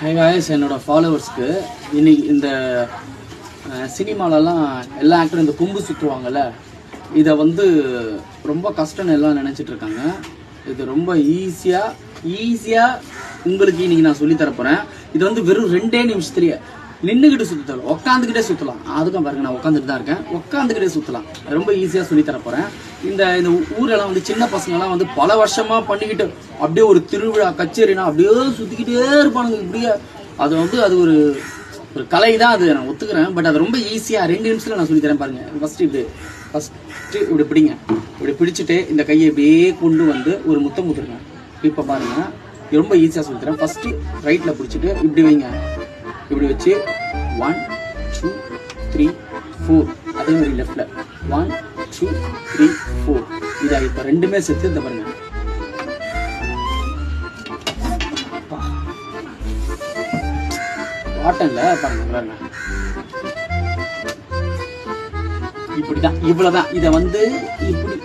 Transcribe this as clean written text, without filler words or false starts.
Hi guys, என்னோட ஃபாலோவர்ஸ்க்கு இன்னைக்கு இந்த சினிமாலெல்லாம் எல்லா ஆக்டரும் இந்த கொம்பு சுற்றுவாங்கள்ல, இதை வந்து ரொம்ப கஷ்டம்னு எல்லாம் நினச்சிட்டு இருக்காங்க. இது ரொம்ப ஈஸியாக உங்களுக்கு இன்றைக்கி நான் சொல்லித்தரப்போகிறேன். இது வந்து வெறும் 2 நிமிஷத்துலேயே நின்றுக்கிட்டு சுற்றலாம், உட்காந்துக்கிட்டே சுற்றலாம். அதுக்கும் பாருங்க, நான் உட்காந்துட்டு தான் இருக்கேன், உட்காந்துக்கிட்டே சுற்றலாம். ரொம்ப ஈஸியாக சொல்லித்தரப்போகிறேன். இந்த ஊரெல்லாம் வந்து சின்ன பசங்கள்லாம் வந்து பல வருஷமாக பண்ணிக்கிட்டு அப்படியே ஒரு திருவிழா கச்சேரினா அப்படியே சுற்றிக்கிட்டே இருப்பானுங்க இப்படியே. அது ஒரு கலை தான், அது நான் ஒத்துக்கிறேன். பட் அது ரொம்ப ஈஸியாக 2 நிமிஷத்தில் நான் சொல்லித்தரேன் பாருங்கள். ஃபஸ்ட்டு இப்படி பிடிங்க. இப்படி பிடிச்சிட்டு இந்த கையை இப்படியே கொண்டு வந்து ஒரு முத்தம் முத்துருங்க. இப்போ பாருங்கள், ரொம்ப ஈஸியாக சொல்லித்தரேன். ஃபஸ்ட்டு ரைட்டில் பிடிச்சிட்டு இப்படி வைங்க. இப்படி வச்சு 1 2 3 4, அதே மாதிரி லெஃப்டில் 1 2 3 4. இதை இப்போ 2மே சேர்த்து இந்த பாருங்க. பாட்டன்ல பாருங்க, இப்படிதான், இவ்வளவுதான். இதை வந்து இப்படி